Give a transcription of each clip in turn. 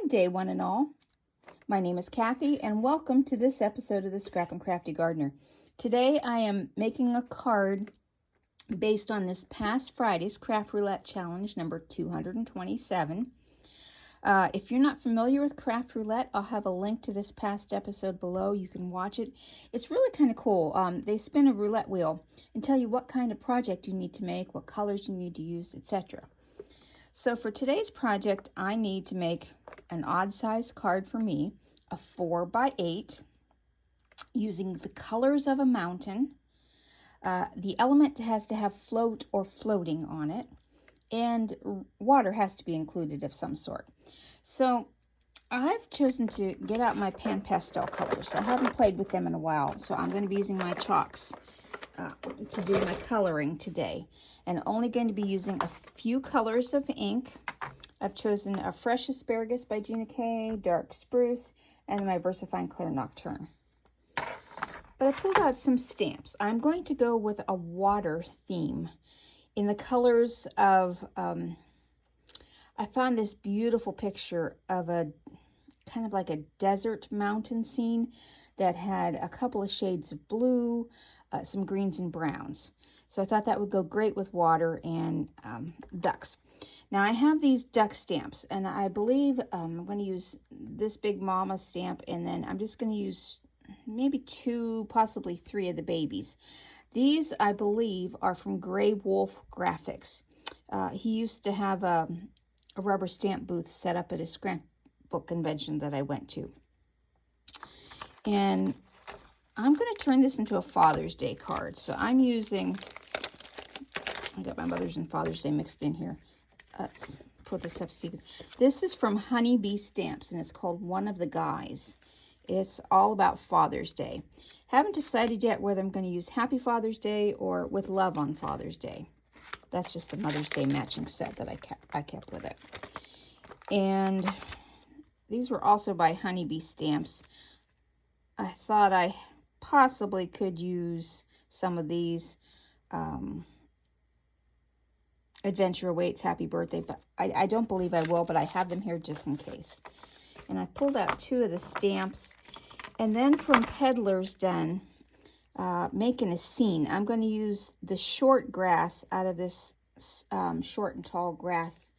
Good day, one and all. My name is Kathy, and welcome to this episode of the Scrap and Crafty Gardener. Today I am making a card based on this past Friday's Craft Roulette Challenge, number 227. If you're not familiar with Craft Roulette, I'll have a link to this past episode below. You can watch it. It's really kind of cool. They spin a roulette wheel and tell you what kind of project you need to make, what colors you need to use, etc. So for today's project, I need to make an odd size card for me, a 4x8, using the colors of a mountain. The element has to have float or floating on it, and water has to be included of some sort. So I've chosen to get out my pan pastel colors. I haven't played with them in a while, so I'm going to be using my chalks to do my coloring today, and only going to be using a few colors of ink. I've chosen a Fresh Asparagus by GinaK, Dark Spruce, and my VersaFine Clair Nocturne. But I pulled out some stamps. I'm going to go with a water theme in the colors of, I found this beautiful picture of a kind of like a desert mountain scene that had a couple of shades of blue, some greens and browns. So I thought that would go great with water and ducks. Now I have these duck stamps, and I believe I'm going to use this Big Mama stamp, and then I'm just going to use maybe 2, possibly 3 of the babies. These, I believe, are from Gray Wolf Graphics. He used to have a rubber stamp booth set up at a scrapbook convention that I went to. And I'm going to turn this into a Father's Day card. So I'm using, I got my Mother's and Father's Day mixed in here. Let's put this up. This is from Honeybee Stamps, and it's called One of the Guys. It's all about Father's Day. Haven't decided yet whether I'm going to use Happy Father's Day or With Love on Father's Day. That's just the Mother's Day matching set that I kept with it. And these were also by Honeybee Stamps. I thought I possibly could use some of these. Adventure Awaits, Happy Birthday, but I don't believe I will, but I have them here just in case. And I pulled out 2 of the stamps. And then from Peddler's done, Making a Scene, I'm going to use the short grass out of this short and tall grass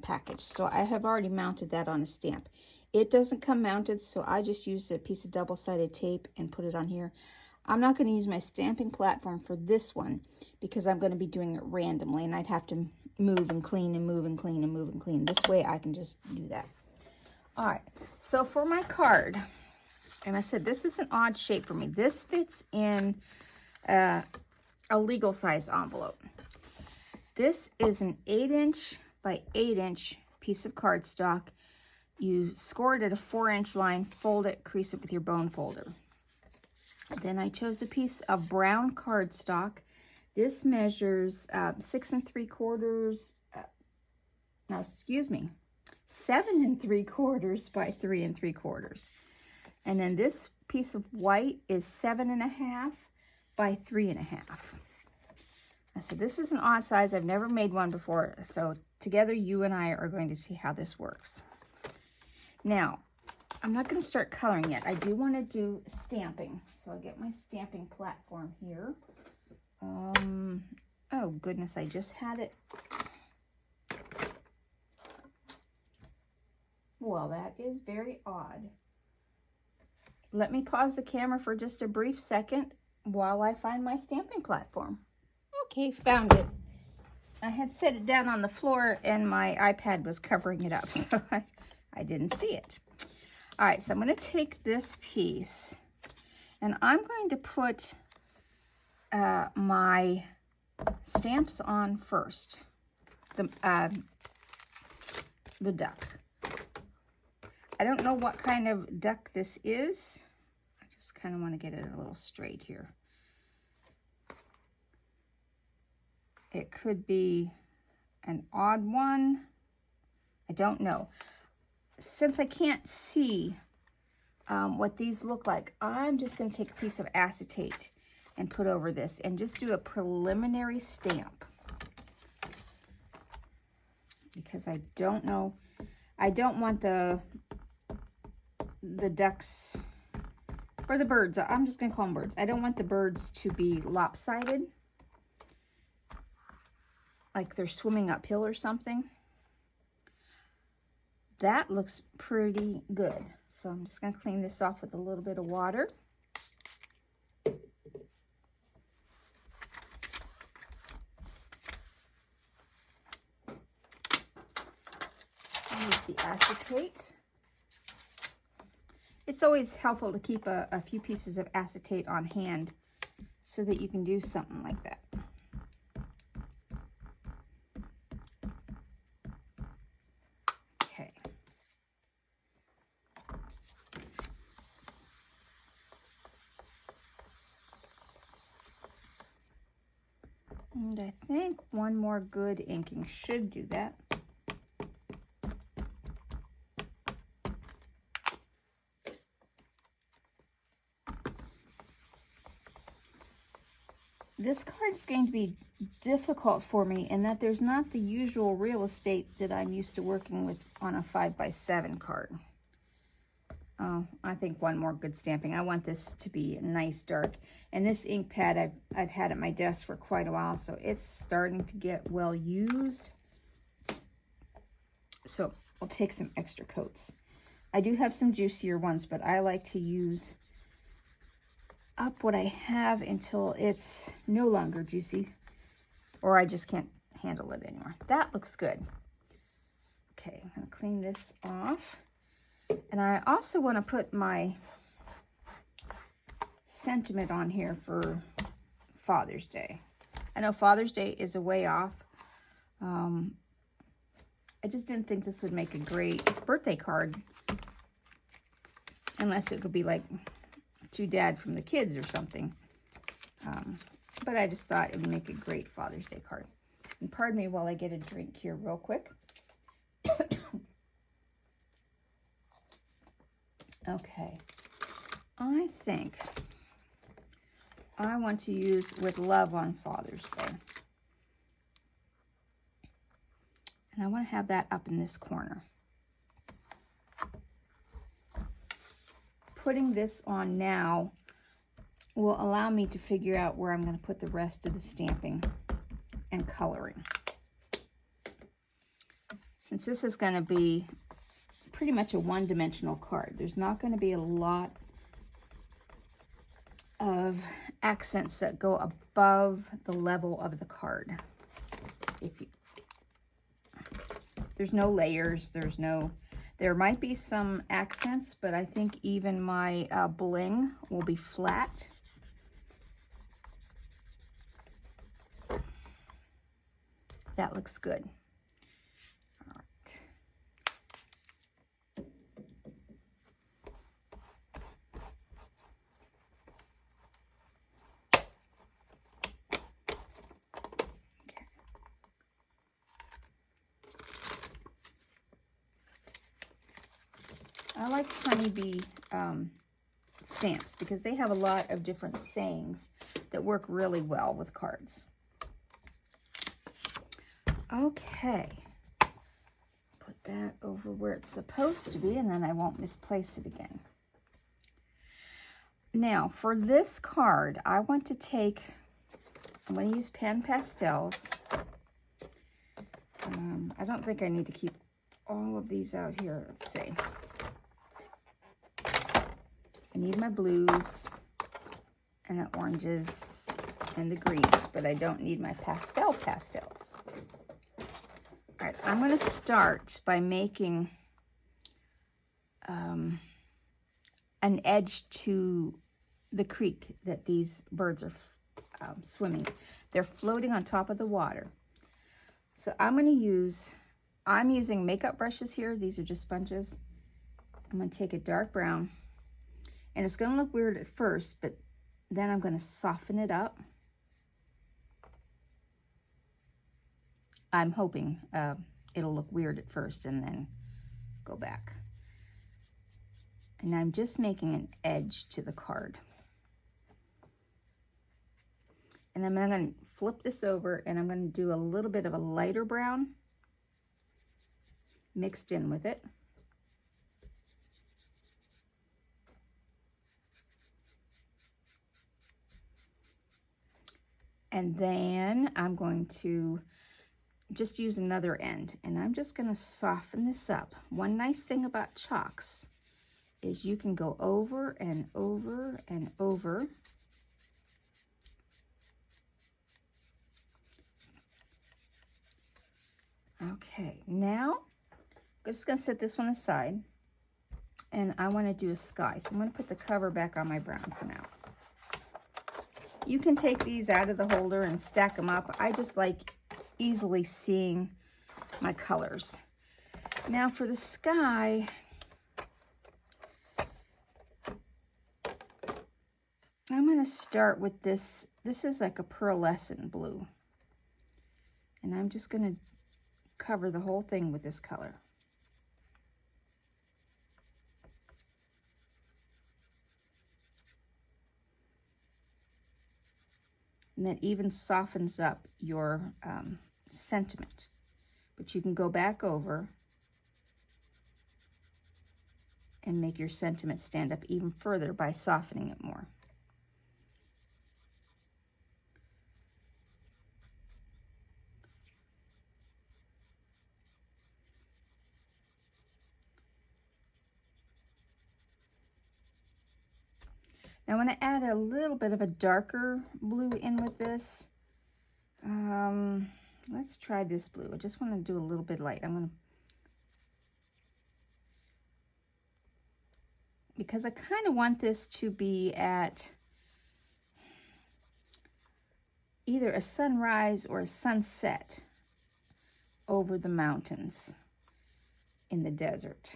package. So I have already mounted that on a stamp. It doesn't come mounted, so I just used a piece of double-sided tape and put it on here. I'm not going to use my stamping platform for this one because I'm going to be doing it randomly, and I'd have to move and clean and move and clean and move and clean. This way I can just do that. All right, so for my card, and I said this is an odd shape for me. This fits in a legal size envelope. This is an 8" by 8" piece of cardstock. You score it at a 4" line, fold it, crease it with your bone folder. Then I chose a piece of brown cardstock. This measures 6 3/4, no, excuse me, 7 3/4 by 3 3/4. And then this piece of white is 7.5 by 3.5. I said, this is an odd size. I've never made one before. So together, you and I are going to see how this works. Now, I'm not going to start coloring yet. I do want to do stamping. So I get my stamping platform here. Oh goodness, I just had it. Well, that is very odd. Let me pause the camera for just a brief second while I find my stamping platform. Okay, found it. I had set it down on the floor and my iPad was covering it up, so I didn't see it. All right, so I'm going to take this piece and I'm going to put my stamps on first, the duck. I don't know what kind of duck this is. I just kind of want to get it a little straight here. It could be an odd one. I don't know. Since I can't see what these look like, I'm just going to take a piece of acetate and put over this and just do a preliminary stamp because I don't know. I don't want the ducks, or the birds, I'm just going to call them birds. I don't want the birds to be lopsided, like they're swimming uphill or something. That looks pretty good. So I'm just going to clean this off with a little bit of water. Use the acetate. It's always helpful to keep a few pieces of acetate on hand so that you can do something like that. Okay. And I think one more good inking should do that. This card is going to be difficult for me in that there's not the usual real estate that I'm used to working with on a 5x7 card. Oh, I think one more good stamping. I want this to be nice dark. And this ink pad I've had at my desk for quite a while, so it's starting to get well used. So I'll take some extra coats. I do have some juicier ones, but I like to use up what I have until it's no longer juicy, or I just can't handle it anymore. That looks good. Okay, I'm gonna clean this off. And I also want to put my sentiment on here for Father's Day. I know Father's Day is a way off. I just didn't think this would make a great birthday card, unless it could be like to Dad from the kids or something. But I just thought it would make a great Father's Day card. And pardon me while I get a drink here real quick. Okay, I think I want to use With Love on Father's Day. And I want to have that up in this corner. Putting this on now will allow me to figure out where I'm going to put the rest of the stamping and coloring. Since this is going to be pretty much a one-dimensional card, there's not going to be a lot of accents that go above the level of the card. There's no layers, there might be some accents, but I think even my bling will be flat. That looks good. All right. Okay. I like honeybee stamps because they have a lot of different sayings that work really well with cards. Okay, put that over where it's supposed to be, and then I won't misplace it again. Now, for this card, I'm going to use Pen Pastels. I don't think I need to keep all of these out here. Let's see. I need my blues and the oranges and the greens, but I don't need my pastels. All right, I'm going to start by making an edge to the creek that these birds are swimming. They're floating on top of the water. So I'm using makeup brushes here. These are just sponges. I'm going to take a dark brown, and it's going to look weird at first, but then I'm going to soften it up. I'm hoping it'll look weird at first and then go back. And I'm just making an edge to the card. And then I'm going to flip this over, and I'm going to do a little bit of a lighter brown mixed in with it. And then I'm going to just use another end, and I'm just going to soften this up. One nice thing about chalks is you can go over and over and over. Okay, now I'm just going to set this one aside, and I want to do a sky. So I'm going to put the cover back on my brown for now. You can take these out of the holder and stack them up. I just like easily seeing my colors. Now for the sky, I'm going to start with this. This is like a pearlescent blue. And I'm just going to cover the whole thing with this color. And that even softens up your sentiment. But you can go back over and make your sentiment stand up even further by softening it more. Now I want to add a little bit of a darker blue in with this. Let's try this blue. I just want to do a little bit light. Because I kind of want this to be at either a sunrise or a sunset over the mountains in the desert.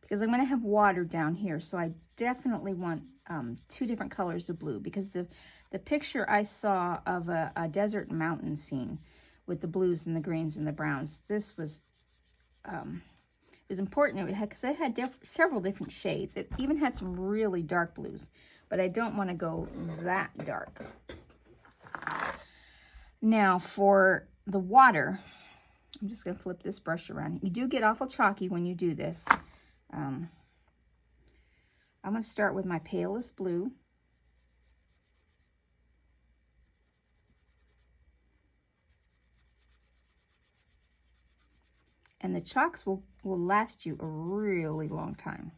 Because I'm going to have water down here, so I definitely want two different colors of blue, because the picture I saw of a desert mountain scene with the blues and the greens and the browns, this was it was important because it had several different shades. It even had some really dark blues, but I don't want to go that dark. Now for the water, I'm just going to flip this brush around. You do get awful chalky when you do this. I'm going to start with my palest blue. And the chalks will last you a really long time.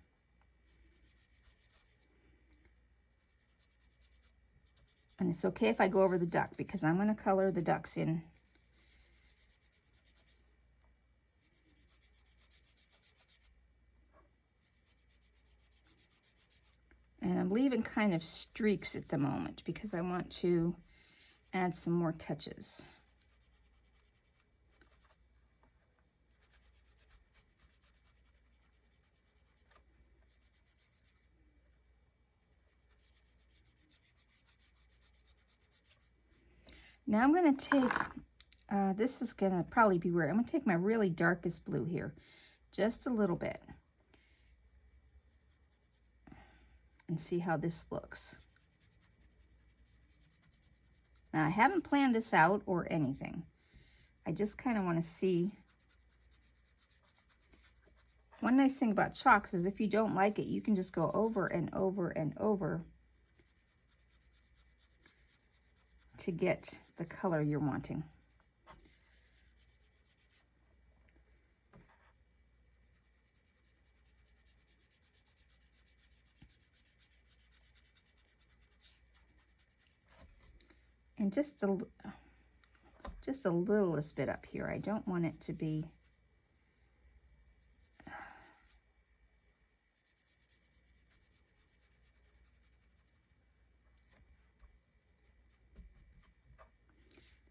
And it's okay if I go over the duck, because I'm going to color the ducks in. And I'm leaving kind of streaks at the moment because I want to add some more touches. Now I'm going to take, this is going to probably be weird. I'm going to take my really darkest blue here, just a little bit, and see how this looks. Now I haven't planned this out or anything. I just kind of want to see. One nice thing about chalks is if you don't like it, you can just go over and over and over to get the color you're wanting. And just a littlest bit up here. I don't want it to be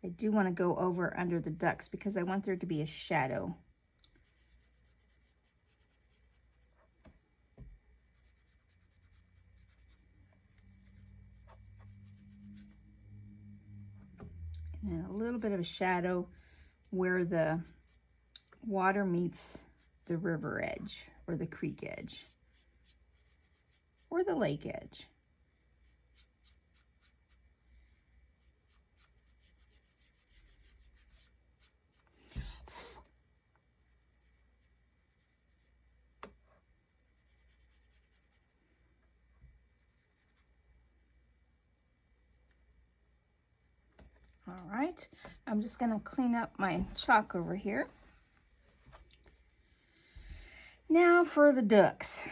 I do want to go over under the ducks because I want there to be a shadow. And then a little bit of a shadow where the water meets the river edge or the creek edge. or the lake edge. All right, I'm just going to clean up my chalk over here. Now for the ducks.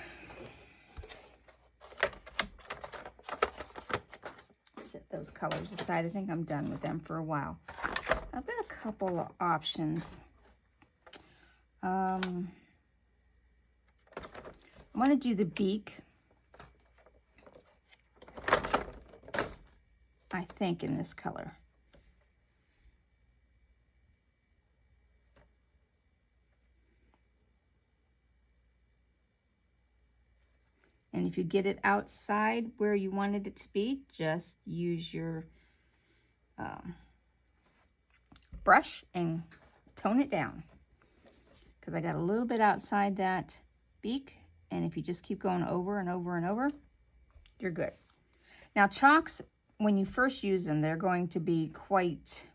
Set those colors aside. I think I'm done with them for a while. I've got a couple of options. I'm going to do the beak, I think, in this color. And if you get it outside where you wanted it to be, just use your brush and tone it down. Because I got a little bit outside that beak, and if you just keep going over and over and over, you're good. Now chalks, when you first use them, they're going to be quite,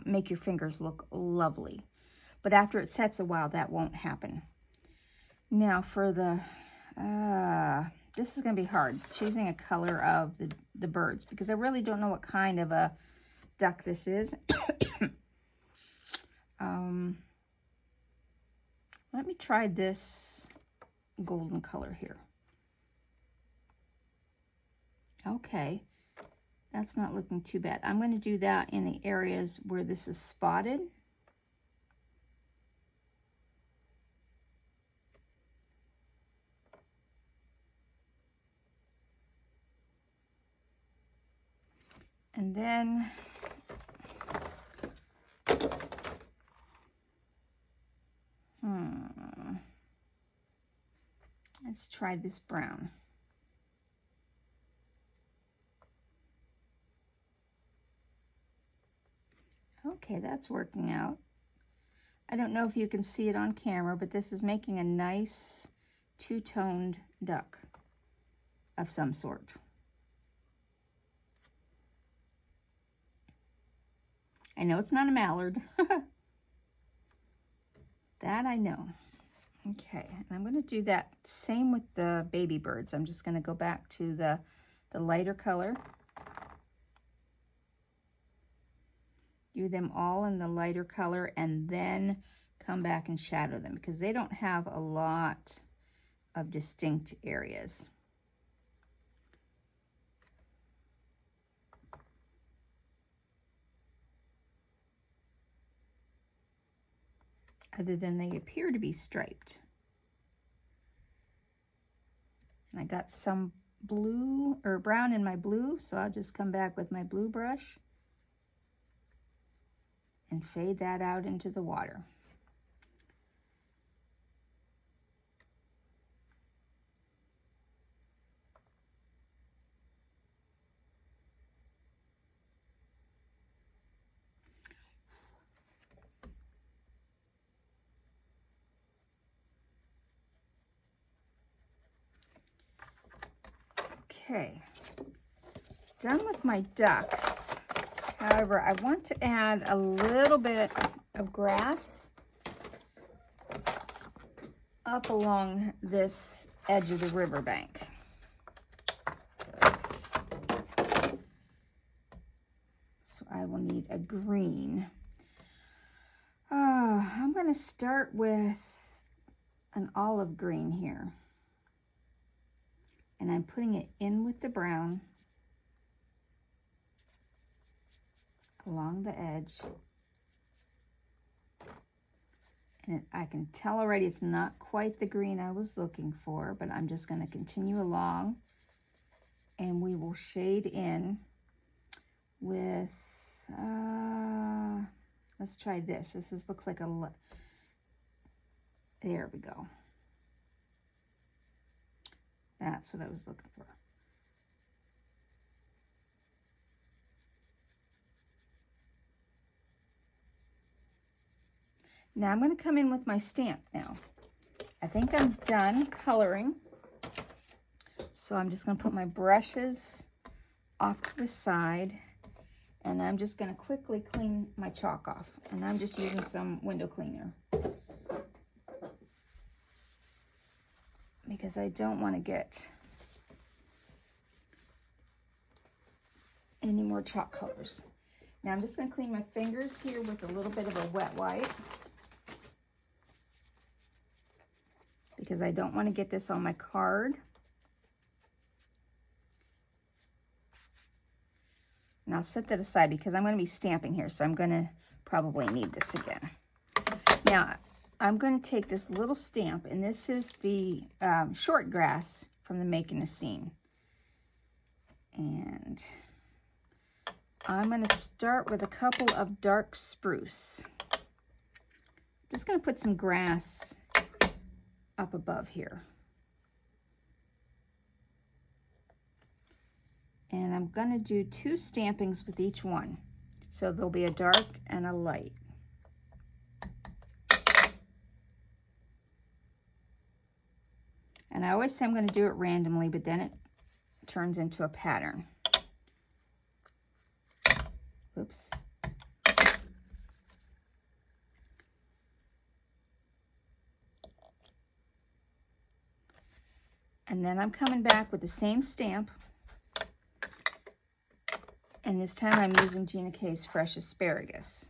make your fingers look lovely. But after it sets a while, that won't happen. Now for the, this is going to be hard, choosing a color of the birds, because I really don't know what kind of a duck this is. Let me try this golden color here. Okay, that's not looking too bad. I'm going to do that in the areas where this is spotted. And then let's try this brown. Okay, that's working out. I don't know if you can see it on camera, but this is making a nice two-toned duck of some sort. I know it's not a mallard. That I know. Okay, and I'm going to do that same with the baby birds. I'm just going to go back to the lighter color. Do them all in the lighter color and then come back and shadow them, because they don't have a lot of distinct areas. Other than they appear to be striped. And I got some blue or brown in my blue, so I'll just come back with my blue brush and fade that out into the water. Okay, done with my ducks. However, I want to add a little bit of grass up along this edge of the riverbank. So I will need a green. I'm going to start with an olive green here. And I'm putting it in with the brown along the edge. And I can tell already it's not quite the green I was looking for, but I'm just going to continue along, and we will shade in with, let's try this. Looks like a, there we go. That's what I was looking for. Now I'm going to come in with my stamp now. I think I'm done coloring. So I'm just going to put my brushes off to the side, and I'm just going to quickly clean my chalk off. And I'm just using some window cleaner because I don't want to get any more chalk colors. Now I'm just going to clean my fingers here with a little bit of a wet wipe because I don't want to get this on my card. And I'll set that aside because I'm going to be stamping here, so I'm going to probably need this again. Now, I'm going to take this little stamp, and this is the short grass from the Makin scene. And I'm going to start with a couple of dark spruce. Just going to put some grass up above here. And I'm going to do 2 stampings with each one. So there'll be a dark and a light. And I always say I'm going to do it randomly, but then it turns into a pattern. Oops. And then I'm coming back with the same stamp. And this time I'm using GinaK's Fresh Asparagus.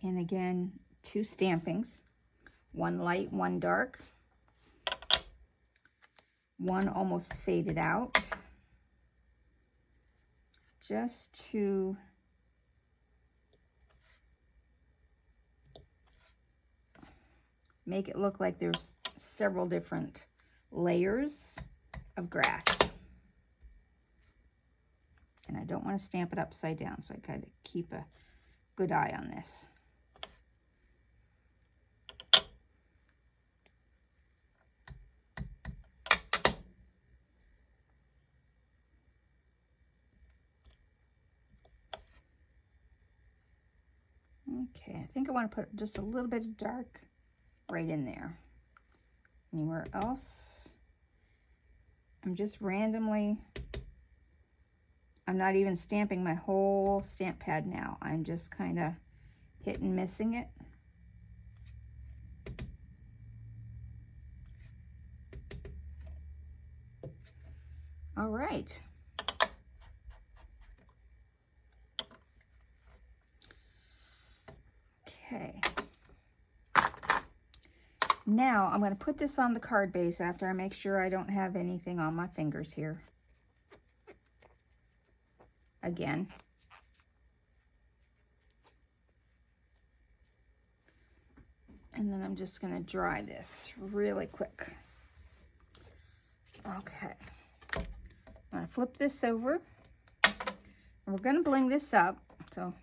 And again, 2 stampings. 1 light, 1 dark. 1 almost faded out. Just to make it look like there's several different layers of grass. And I don't want to stamp it upside down, so I got to keep a good eye on this. Okay, I think I want to put just a little bit of dark right in there. Anywhere else, I'm just randomly, I'm not even stamping my whole stamp pad now. I'm just kind of hit and missing it. All right. Okay. Now I'm going to put this on the card base after I make sure I don't have anything on my fingers here. Again. And then I'm just going to dry this really quick. Okay. I'm going to flip this over. And we're going to bling this up. So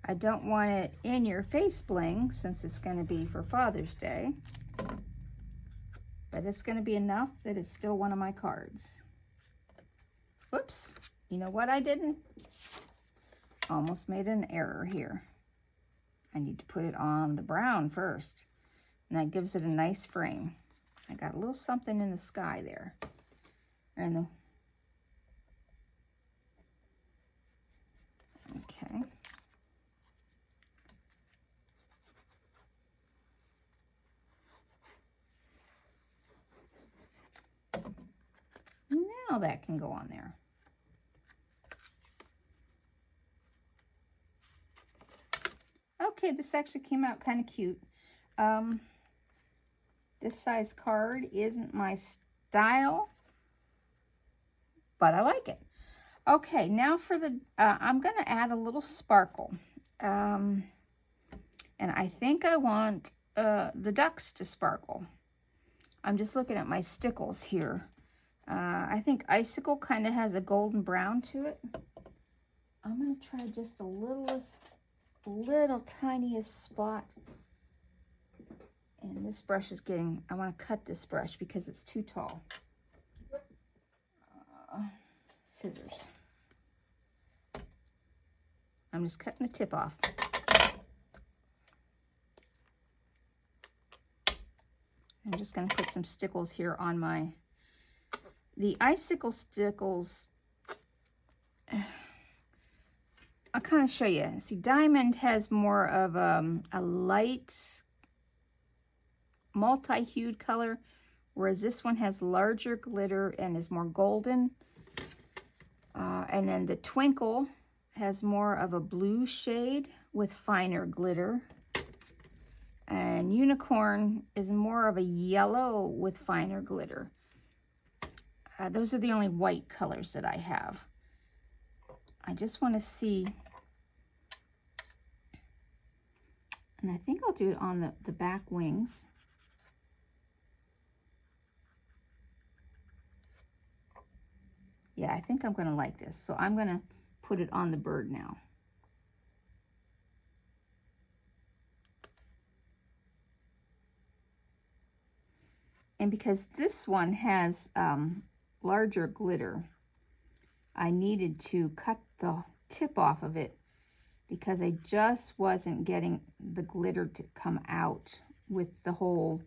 I don't want it in your face bling since it's going to be for Father's Day. But it's going to be enough that it's still one of my cards. Whoops. You know what I didn't? Almost made an error here. I need to put it on the brown first. And that gives it a nice frame. I got a little something in the sky there. And okay. Now that can go on there. Okay, this actually came out kind of cute. This size card isn't my style, but I like it. Okay, now for the, I'm going to add a little sparkle. And I think I want the ducks to sparkle. I'm just looking at my stickles here. I think Icicle kind of has a golden brown to it. I'm going to try just the little tiniest spot And this brush is getting, I want to cut this brush because it's too tall. Scissors. I'm just cutting the tip off. I'm just going to put some stickles here on the icicle stickles. I'll kind of show you. See, Diamond has more of a light multi-hued color, whereas this one has larger glitter and is more golden. And then the Twinkle has more of a blue shade with finer glitter. And Unicorn is more of a yellow with finer glitter. Those are the only white colors that I have. I just want to see, and I think I'll do it on the back wings. Yeah, I think I'm going to like this. So I'm going to put it on the bird now. And because this one has larger glitter, I needed to cut the tip off of it because I just wasn't getting the glitter to come out with the whole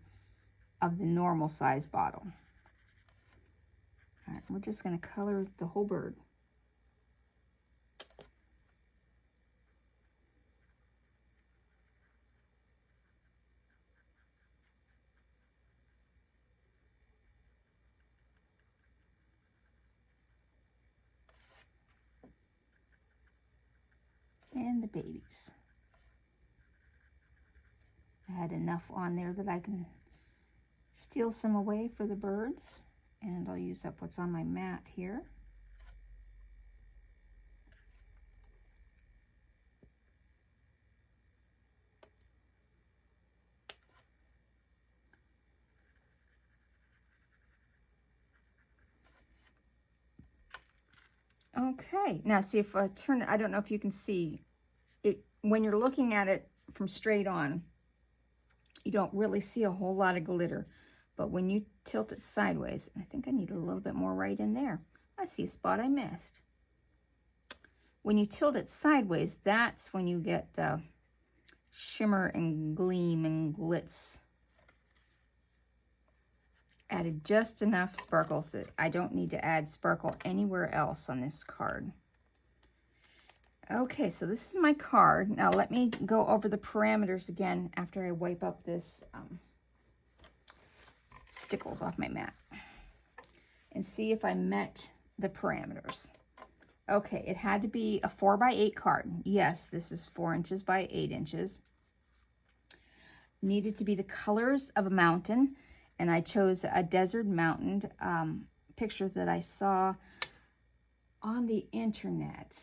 of the normal size bottle. All right, we're just going to color the whole bird. And the babies. I had enough on there that I can steal some away for the birds. And I'll use up what's on my mat here. Okay, now see if I turn it, I don't know if you can see it, when you're looking at it from straight on, you don't really see a whole lot of glitter. But when you tilt it sideways, I think I need a little bit more right in there. I see a spot I missed. When you tilt it sideways, that's when you get the shimmer and gleam and glitz. Added just enough sparkle so I don't need to add sparkle anywhere else on this card. Okay, so this is my card. Now let me go over the parameters again after I wipe up this stickles off my mat and see if I met the parameters. Okay, it had to be a 4x8 card. Yes, this is 4 inches by 8 inches. Needed to be the colors of a mountain, and I chose a desert mountain picture that I saw on the internet.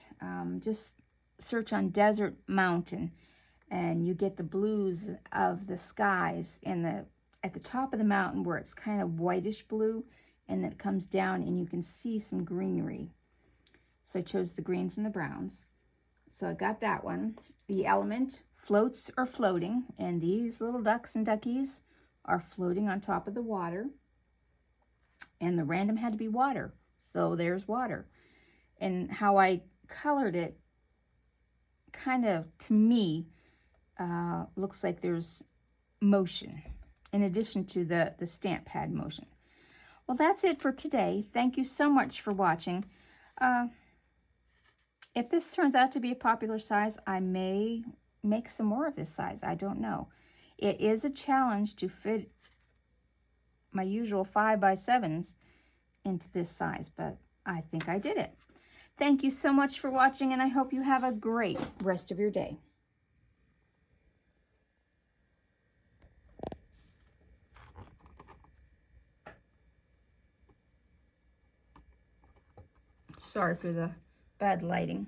Just search on desert mountain and you get the blues of the skies and at the top of the mountain where it's kind of whitish blue, and then it comes down and you can see some greenery. So I chose the greens and the browns. So I got that one. The element, floats or floating, and these little ducks and duckies are floating on top of the water. And the random had to be water, so there's water. And how I colored it, kind of, to me, looks like there's motion, in addition to the stamp pad motion. Well, that's it for today. Thank you so much for watching. If this turns out to be a popular size, I may make some more of this size. I don't know. It is a challenge to fit my usual 5x7s into this size, but I think I did it. Thank you so much for watching, and I hope you have a great rest of your day. Sorry for the bad lighting.